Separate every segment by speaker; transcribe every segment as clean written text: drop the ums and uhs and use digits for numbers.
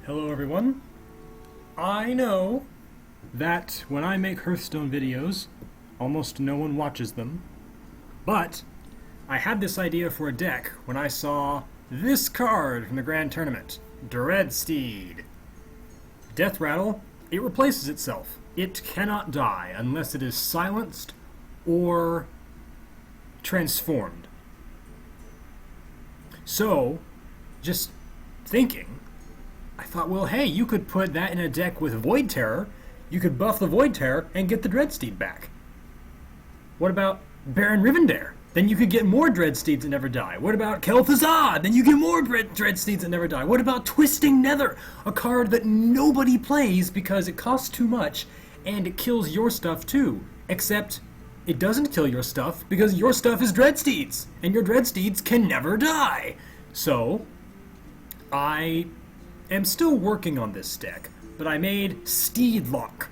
Speaker 1: Hello everyone. I know that when I make Hearthstone videos, almost no one watches them, but I had this idea for a deck when I saw this card from the Grand Tournament, Dreadsteed. Death Rattle, it replaces itself. It cannot die unless it is silenced or transformed. So, just thinking, I thought, well, hey, you could put that in a deck with Void Terror. You could buff the Void Terror and get the Dreadsteed back. What about Baron Rivendare? Then you could get more Dreadsteeds that never die. What about Kel'Thuzad? Then you get more Dreadsteeds that never die. What about Twisting Nether? A card that nobody plays because it costs too much and it kills your stuff too. Except it doesn't kill your stuff because your stuff is Dreadsteeds and your Dreadsteeds can never die. So, I am still working on this deck, but I made Dreadlock.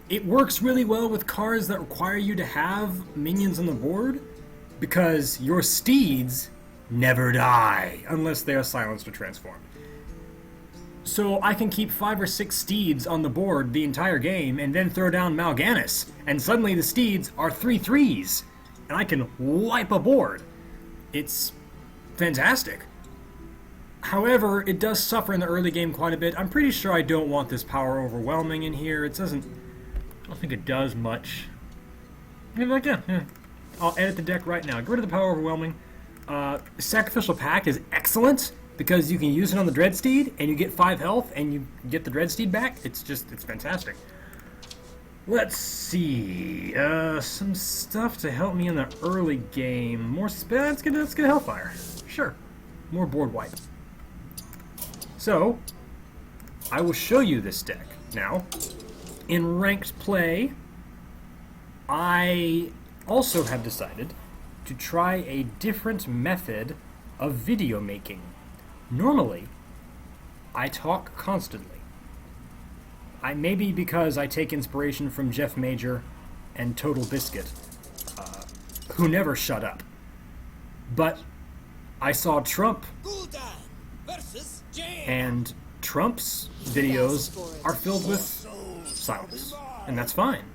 Speaker 1: It works really well with cards that require you to have minions on the board because your steeds never die unless they are silenced or transformed. So I can keep 5 or 6 steeds on the board the entire game and then throw down Mal'Ganis, and suddenly the steeds are 3/3s, and I can wipe a board. It's fantastic. However, it does suffer in the early game quite a bit. I'm pretty sure I don't want this power overwhelming in here. It doesn't... I don't think it does much. Yeah. I'll edit the deck right now. Get rid of the power overwhelming. Sacrificial Pact is excellent because you can use it on the Dreadsteed and you get 5 health and you get the Dreadsteed back. It's fantastic. Let's see. Some stuff to help me in the early game. More spell. Let's get Hellfire. Sure. More board wipe. So, I will show you this deck. Now, in ranked play, I also have decided to try a different method of video making. Normally, I talk constantly. Maybe because I take inspiration from Jeff Major and Total Biscuit, who never shut up. But I saw Trump, and Trump's videos are filled with silence, and that's fine.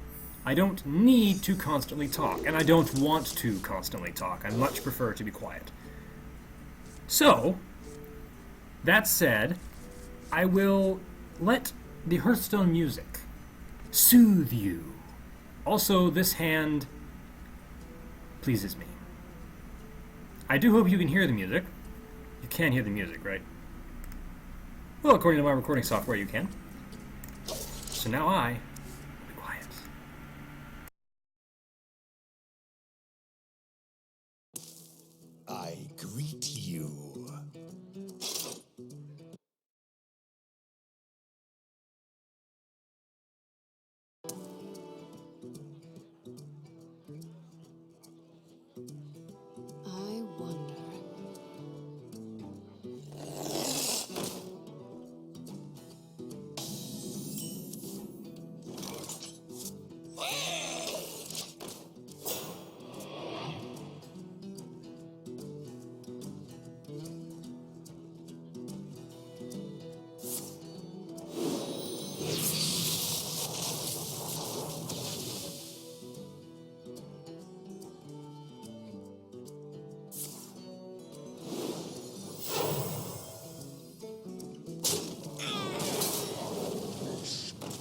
Speaker 1: I don't need to constantly talk, and I don't want to constantly talk. I much prefer to be quiet. So, that said, I will let the Hearthstone music soothe you. Also, this hand pleases me. I do hope you can hear the music. You can hear the music, right? Well, according to my recording software, you can. So now I be quiet.
Speaker 2: I greet you.
Speaker 3: I wonder.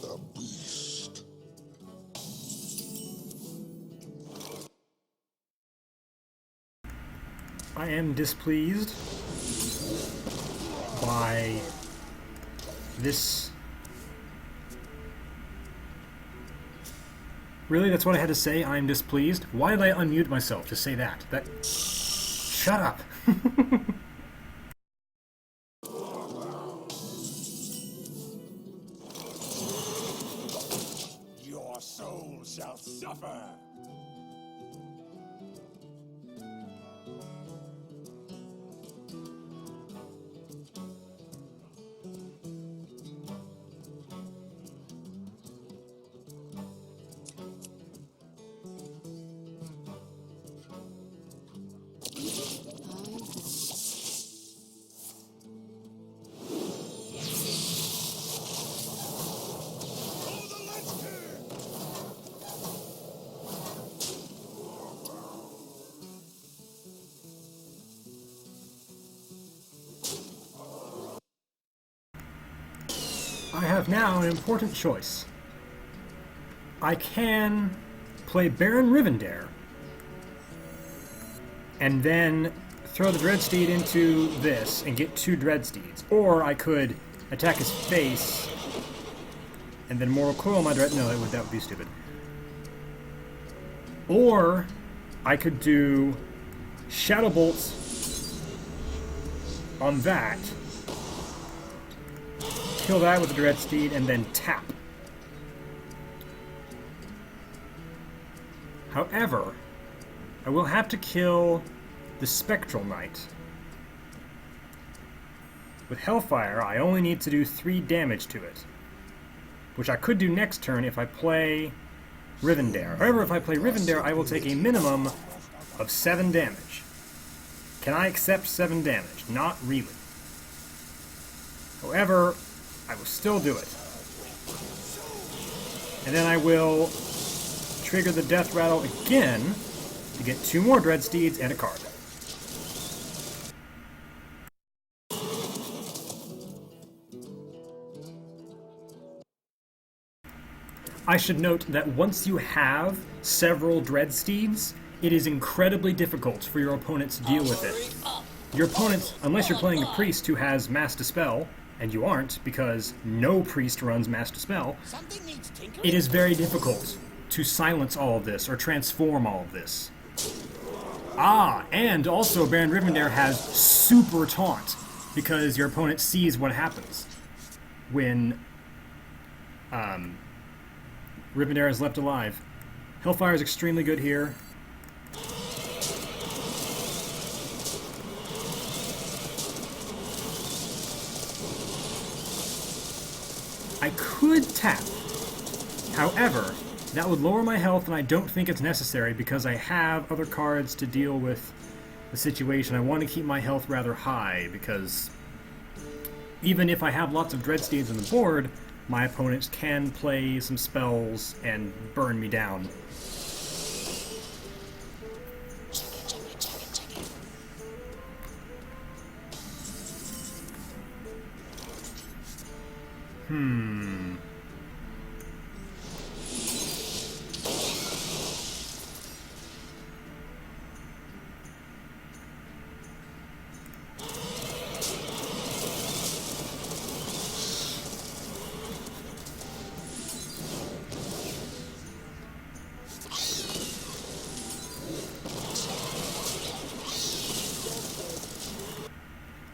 Speaker 2: The beast.
Speaker 1: I am displeased by this. Really, that's what I had to say? I am displeased? Why did I unmute myself to say that? Shut up!
Speaker 2: Your soul shall suffer.
Speaker 1: I have now an important choice. I can play Baron Rivendare and then throw the Dreadsteed into this and get 2 Dreadsteeds. Or I could attack his face and then Mortal Coil my Dread... No, that would be stupid. Or I could do Shadow Bolts on that, kill that with the Dreadsteed, and then tap. However, I will have to kill the Spectral Knight. With Hellfire, I only need to do 3 damage to it, which I could do next turn if I play Rivendare. However, if I play Rivendare, I will take a minimum of 7 damage. Can I accept 7 damage? Not really. However, I will still do it. And then I will trigger the Death Rattle again to get 2 more Dreadsteeds and a card. I should note that once you have several Dreadsteeds, it is incredibly difficult for your opponent to deal with it. Your opponent, unless you're playing a priest who has Mass Dispel, and you aren't because no priest runs Mass Dispel, it is very difficult to silence all of this or transform all of this. And also Baron Rivendare has Super Taunt, because your opponent sees what happens when Rivendare is left alive. Hellfire is extremely good here. I could tap. However, that would lower my health, and I don't think it's necessary because I have other cards to deal with the situation. I want to keep my health rather high because even if I have lots of Dreadsteeds on the board, my opponents can play some spells and burn me down.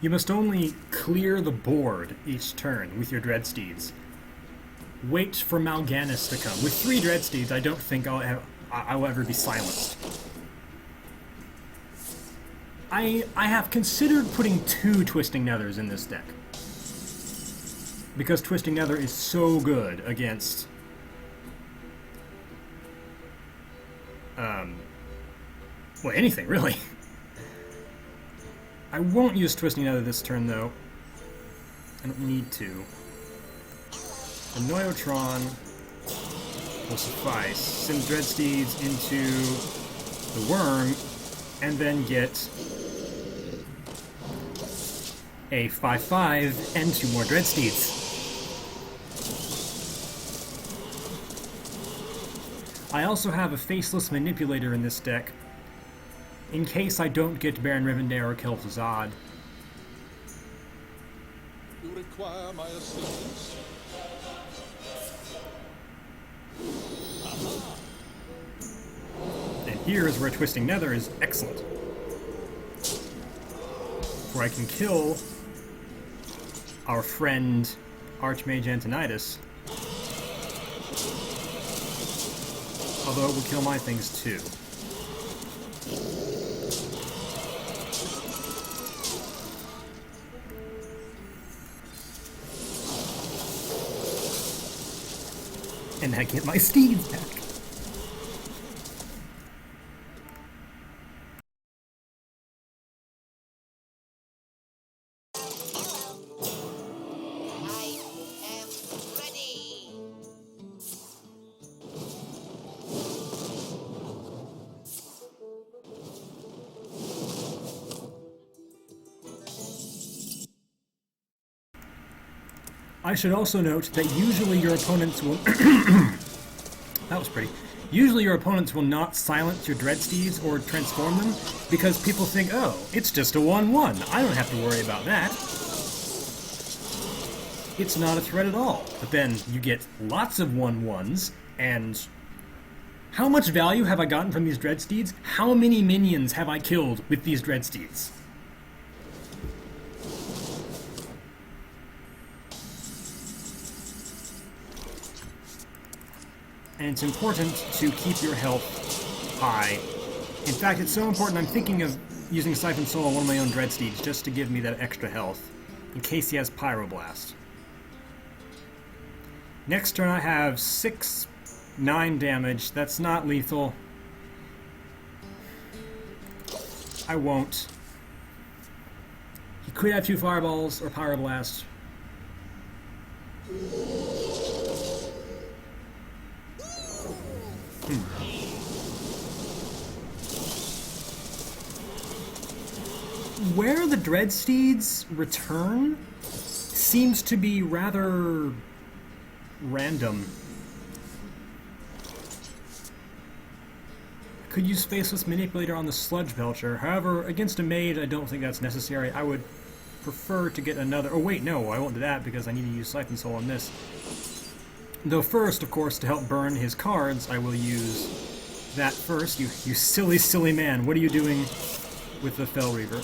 Speaker 1: You must only clear the board each turn with your Dreadsteeds. Wait for Mal'Ganis to come. With 3 Dreadsteeds, I don't think I'll ever be silenced. I have considered putting 2 Twisting Nethers in this deck, because Twisting Nether is so good against well, anything really. I won't use Twisting Nether this turn, though. I don't need to. The Noyotron will suffice. Send Dreadsteeds into the Worm, and then get a 5/5 and 2 more Dreadsteeds. I also have a Faceless Manipulator in this deck, in case I don't get Baron Rivendare or Kel'Thuzad.
Speaker 2: You require my assistance.
Speaker 1: And here is where Twisting Nether is excellent, where I can kill our friend Archmage Antonidas, although it will kill my things too. And I get my steeds back.
Speaker 4: I am ready.
Speaker 1: I should also note that usually your opponents will... That was pretty. Usually your opponents will not silence your Dreadsteeds or transform them because people think, oh, it's just a 1-1. I don't have to worry about that. It's not a threat at all. But then you get lots of 1-1s, and how much value have I gotten from these Dreadsteeds? How many minions have I killed with these Dreadsteeds? And it's important to keep your health high. In fact, it's so important I'm thinking of using Siphon Soul on one of my own Dreadsteeds just to give me that extra health, in case he has Pyroblast. Next turn I have 9 damage. That's not lethal. I won't. He could have 2 Fireballs or Pyroblast. Where the Dreadsteeds return seems to be rather random. Could use Faceless Manipulator on the Sludge Belcher. However, against a Maid, I don't think that's necessary. I would prefer to get another... Oh wait, no, I won't do that because I need to use Siphon Soul on this. Though first, of course, to help burn his cards, I will use that first. You silly, silly man. What are you doing with the Fel Reaver?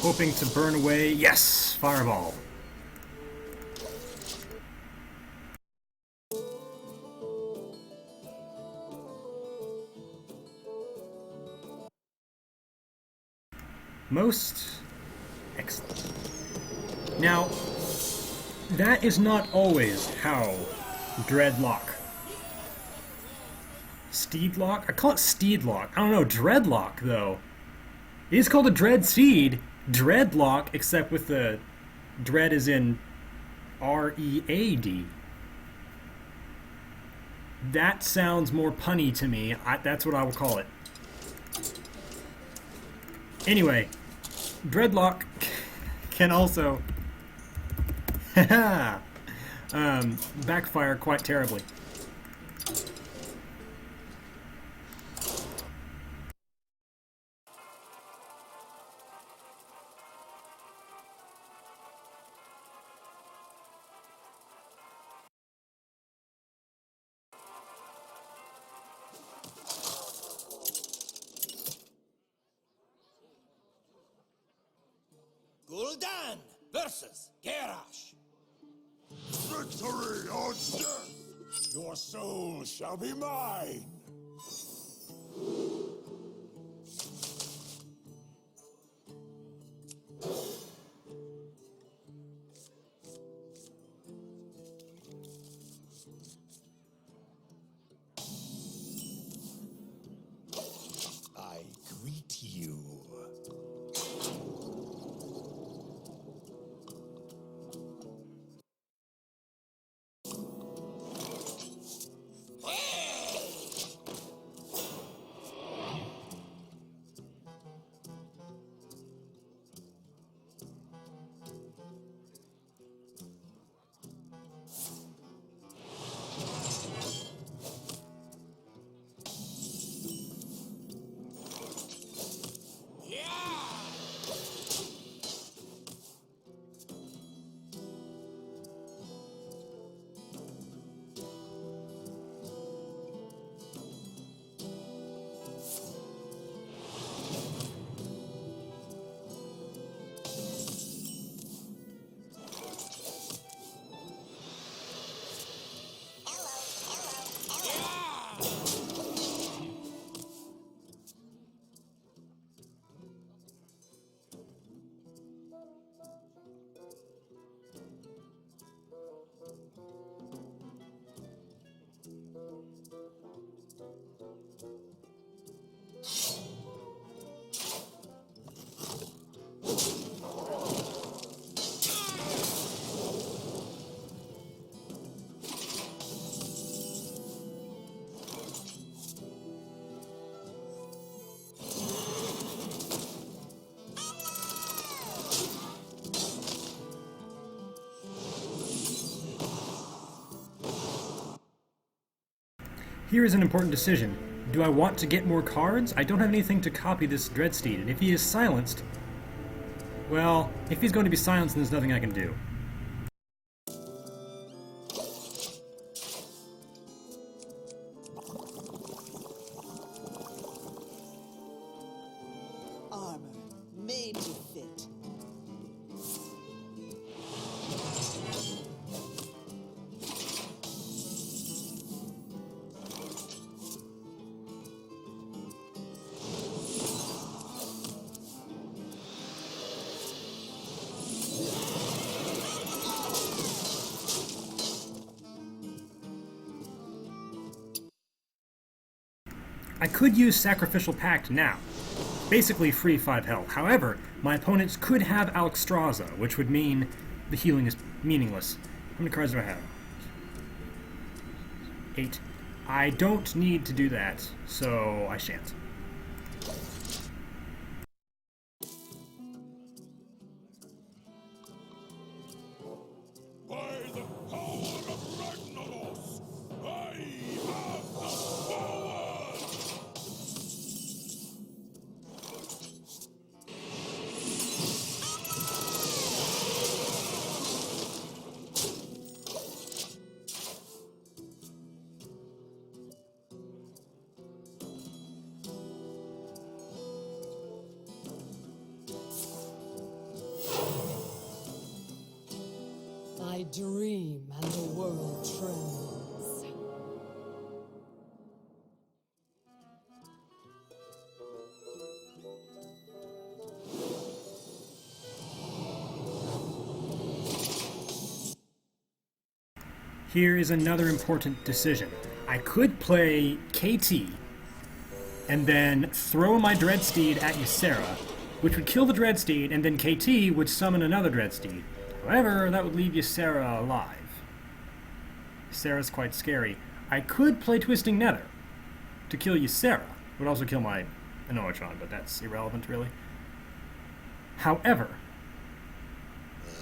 Speaker 1: Hoping to burn away... Yes! Fireball. Most excellent. Now, that is not always how Dreadlock. Steedlock? I call it Steedlock. I don't know, Dreadlock, though. It is called a Dreadsteed. Dreadlock, except with the dread is in R-E-A-D. That sounds more punny to me. That's what I will call it. Anyway, Dreadlock can also backfire quite terribly.
Speaker 2: Gul'dan versus Garrosh.
Speaker 5: Victory or death! Your soul shall be mine! I greet you.
Speaker 1: Here is an important decision. Do I want to get more cards? I don't have anything to copy this Dreadsteed, and if he is silenced... Well, if he's going to be silenced, then there's nothing I can do.
Speaker 4: Armor made to fit.
Speaker 1: I could use Sacrificial Pact now. Basically free 5 health. However, my opponents could have Alexstrasza, which would mean the healing is meaningless. How many cards do I have? 8. I don't need to do that, so I shan't.
Speaker 5: By the power of Ragnaros, I have the power!
Speaker 3: I dream and the world trembles.
Speaker 1: Here is another important decision. I could play KT and then throw my Dreadsteed at Ysera, which would kill the Dreadsteed, and then KT would summon another Dreadsteed. However, that would leave Ysera alive. Ysera's quite scary. I could play Twisting Nether to kill Ysera. It would also kill my Anoatron, but that's irrelevant, really. However,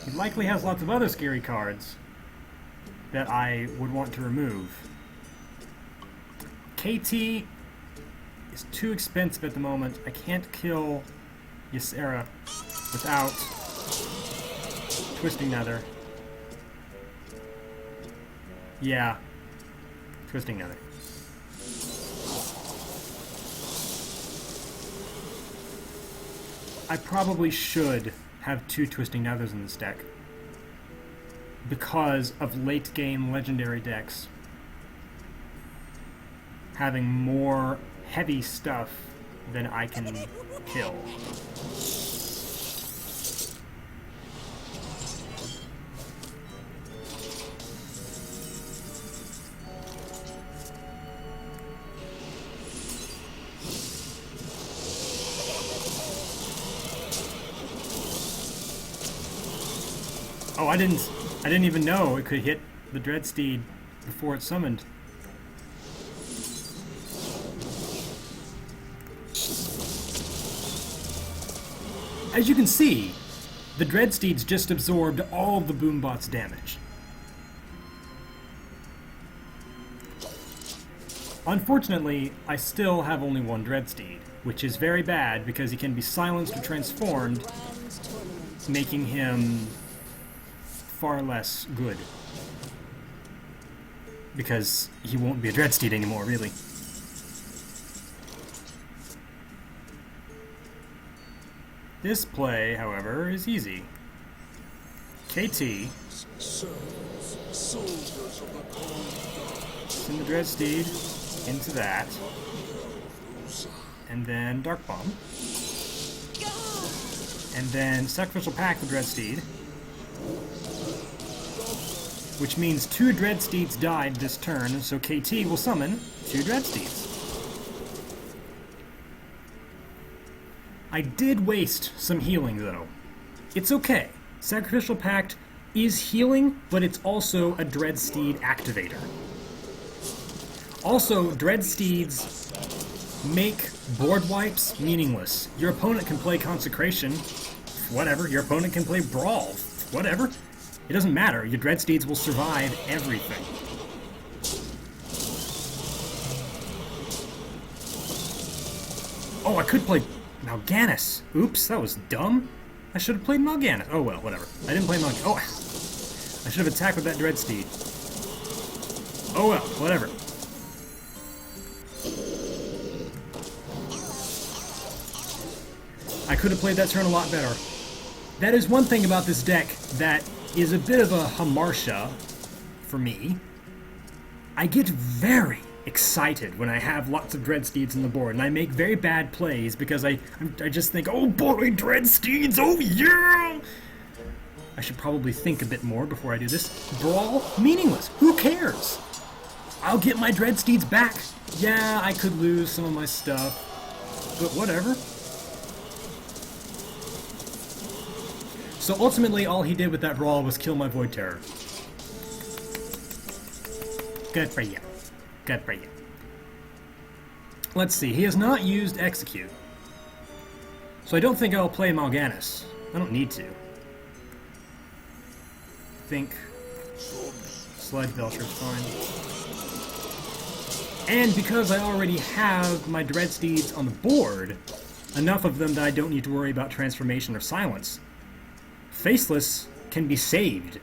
Speaker 1: he likely has lots of other scary cards that I would want to remove. KT is too expensive at the moment. I can't kill Ysera without Twisting Nether. Yeah. Twisting Nether. I probably should have 2 Twisting Nethers in this deck because of late game legendary decks having more heavy stuff than I can kill. Oh, I didn't even know it could hit the Dreadsteed before it summoned. As you can see, the Dreadsteeds just absorbed all of the Boombot's damage. Unfortunately, I still have only one Dreadsteed, which is very bad because he can be silenced or transformed, making him far less good. Because he won't be a Dreadsteed anymore, really. This play, however, is easy. KT. Send the Dreadsteed into that. And then Dark Bomb. And then Sacrificial Pact the Dreadsteed. Which means 2 Dreadsteeds died this turn, so KT will summon 2 Dreadsteeds. I did waste some healing, though. It's okay. Sacrificial Pact is healing, but it's also a Dreadsteed activator. Also, Dreadsteeds make board wipes meaningless. Your opponent can play Consecration, whatever. Your opponent can play Brawl, whatever. It doesn't matter. Your Dreadsteeds will survive everything. Oh, I could play Mal'Ganis. Oops, that was dumb. I should have played Mal'Ganis. Oh well, whatever. I didn't play Mal'Ganis. Oh, I should have attacked with that Dreadsteed. Oh well, whatever. I could have played that turn a lot better. That is one thing about this deck that is a bit of a hamartia for me. I get very excited when I have lots of Dreadsteeds on the board, and I make very bad plays because I just think, oh boy, Dreadsteeds, oh yeah! I should probably think a bit more before I do this. Brawl? Meaningless. Who cares? I'll get my Dreadsteeds back. Yeah, I could lose some of my stuff, but whatever. So ultimately, all he did with that Brawl was kill my Void Terror. Good for you. Good for you. Let's see, he has not used Execute. So I don't think I'll play Mal'Ganis. I don't need to. Think Sludge Belcher's fine. And because I already have my Dreadsteeds on the board, enough of them that I don't need to worry about Transformation or Silence, Faceless can be saved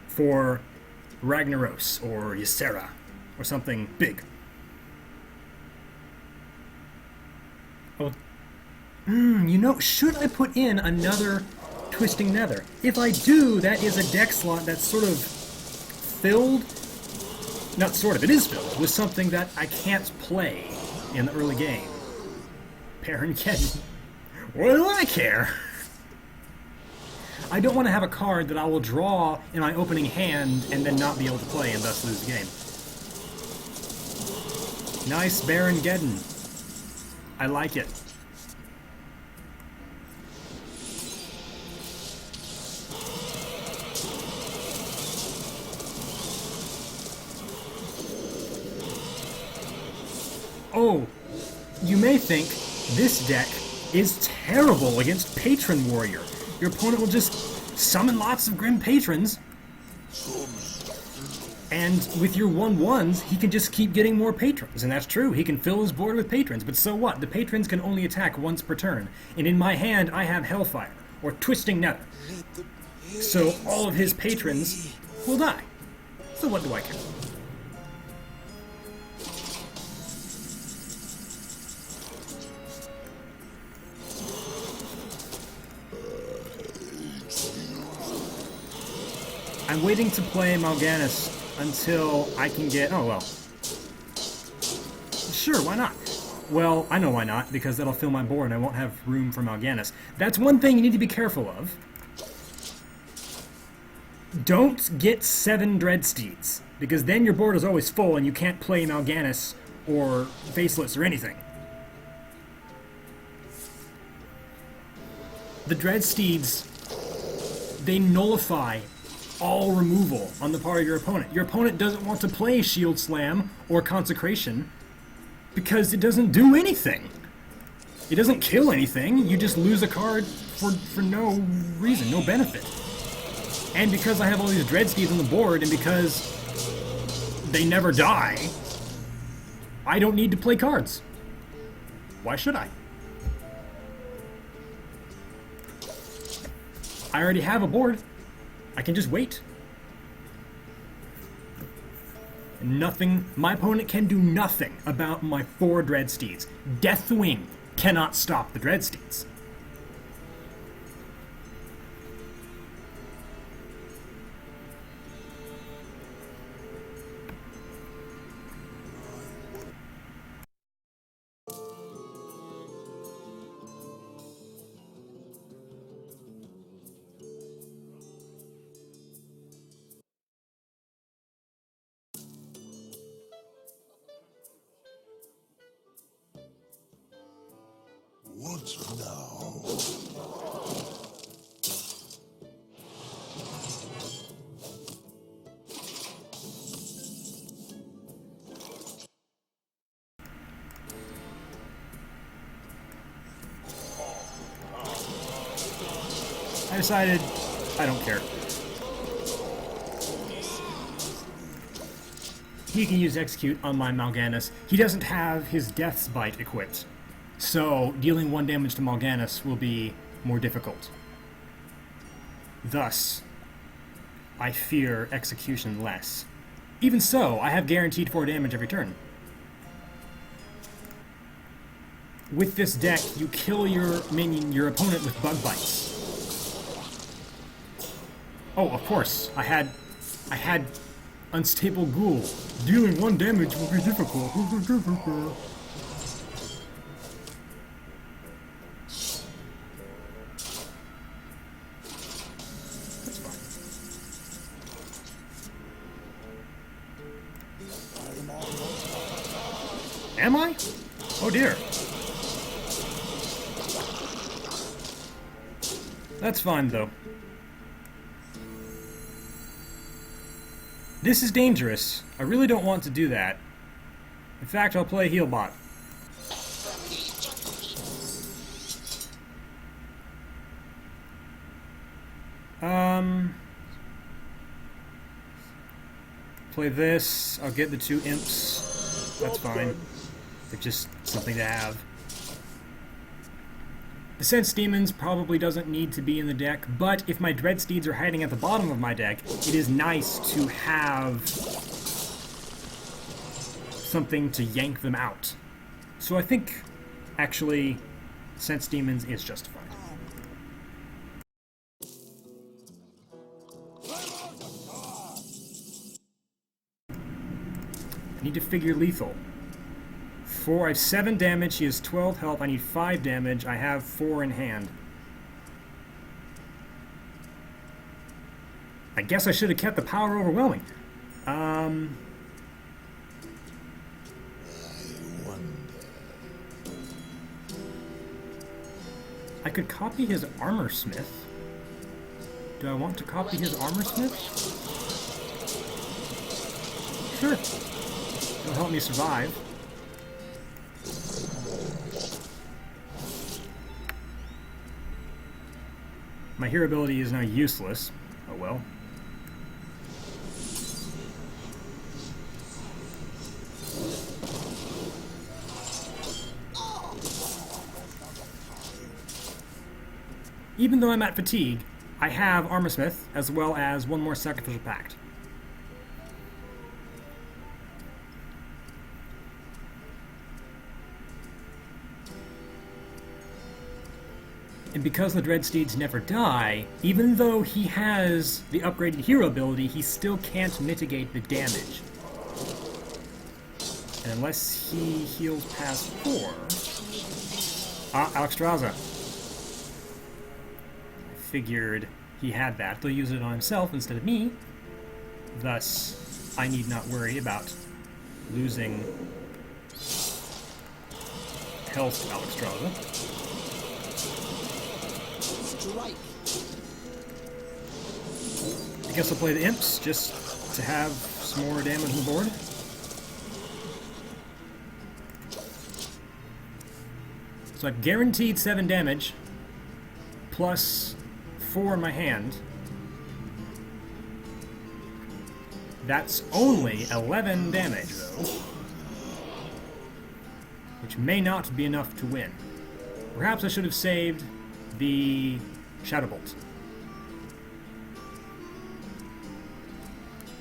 Speaker 1: for Ragnaros or Ysera or something big. Oh, you know, should I put in another Twisting Nether? If I do, that is a deck slot that's sort of filled, not sort of, it is filled with something that I can't play in the early game. Baron Geddon. What do I care? I don't want to have a card that I will draw in my opening hand and then not be able to play and thus lose the game. Nice Baron Geddon. I like it. Oh, you may think this deck is terrible against Patron Warrior. Your opponent will just summon lots of Grim Patrons, and with your 1/1s, he can just keep getting more Patrons, and that's true. He can fill his board with Patrons, but so what? The Patrons can only attack once per turn, and in my hand, I have Hellfire, or Twisting Nether. So all of his Patrons will die. So what do I care? I'm waiting to play Mal'Ganis until I can get... Oh, well. Sure, why not? Well, I know why not, because that'll fill my board and I won't have room for Mal'Ganis. That's one thing you need to be careful of. Don't get 7 Dreadsteeds, because then your board is always full and you can't play Mal'Ganis or Faceless or anything. The Dreadsteeds, they nullify all removal on the part of your opponent. Your opponent doesn't want to play Shield Slam or Consecration because it doesn't do anything. It doesn't kill anything. You just lose a card for no reason, no benefit. And because I have all these Dreadsteeds on the board and because they never die, I don't need to play cards. Why should I? I already have a board. I can just wait. Nothing, my opponent can do nothing about my 4 Dreadsteeds. Deathwing cannot stop the Dreadsteeds.
Speaker 5: What now?
Speaker 1: I decided I don't care. He can use Execute on my Mal'Ganis. He doesn't have his Death's Bite equipped. So, dealing 1 damage to Mal'Ganis will be more difficult. Thus, I fear execution less. Even so, I have guaranteed 4 damage every turn. With this deck, you kill your minion, your opponent with bug bites. Oh, of course, I had Unstable Ghoul. Dealing 1 damage will be difficult. That's fine. Am I? Oh dear. That's fine though. This is dangerous. I really don't want to do that. In fact, I'll play Healbot. Play this. I'll get the 2 imps. That's fine. They're just something to have. The Sense Demons probably doesn't need to be in the deck, but if my Dreadsteeds are hiding at the bottom of my deck, it is nice to have something to yank them out. So I think, actually, Sense Demons is justified. I need to figure lethal. I have 7 damage, he has 12 health, I need 5 damage, I have 4 in hand. I guess I should have kept the power overwhelming. I could copy his Armor Smith. Do I want to copy his Armor Smith? Sure. It'll help me survive. My hero ability is now useless. Oh well. Even though I'm at fatigue, I have Armorsmith as well as 1 more Sacrificial Pact. And because the Dreadsteeds never die, even though he has the upgraded hero ability, he still can't mitigate the damage. And unless he heals past 4... Ah, Alexstrasza. I figured he had that. They'll use it on himself instead of me. Thus, I need not worry about losing health to Alexstrasza. I guess I'll play the imps just to have some more damage on the board. So I've guaranteed 7 damage, plus 4 in my hand. That's only 11 damage, though, which may not be enough to win. Perhaps I should have saved the Shadow Bolt.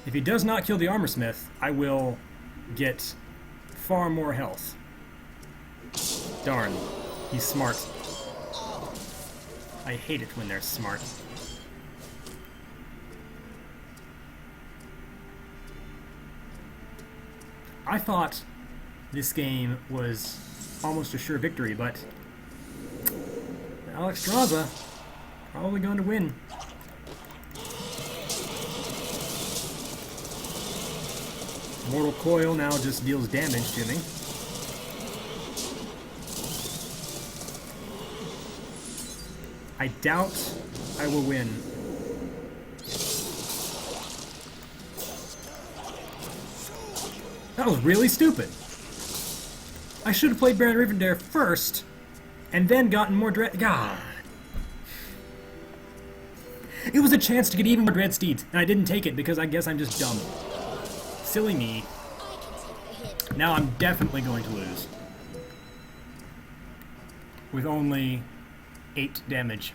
Speaker 1: If he does not kill the Armorsmith, I will get far more health. Darn, he's smart. I hate it when they're smart. I thought this game was almost a sure victory, but Alexstrasza probably going to win. Mortal Coil now just deals damage to me. I doubt I will win. That was really stupid. I should have played Baron Rivendare first, and then gotten more God. It was a chance to get even more Dreadsteeds, and I didn't take it because I guess I'm just dumb. Silly me. Now I'm definitely going to lose. with only 8 damage.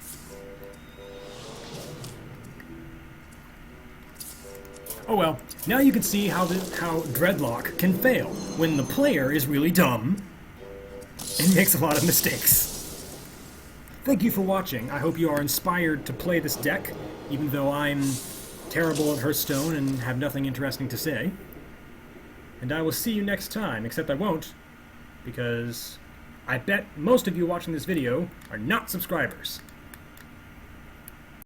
Speaker 1: Oh well, now you can see how Dreadlock can fail when the player is really dumb and makes a lot of mistakes. Thank you for watching. I hope you are inspired to play this deck, even though I'm terrible at Hearthstone and have nothing interesting to say. And I will see you next time, except I won't, because I bet most of you watching this video are not subscribers.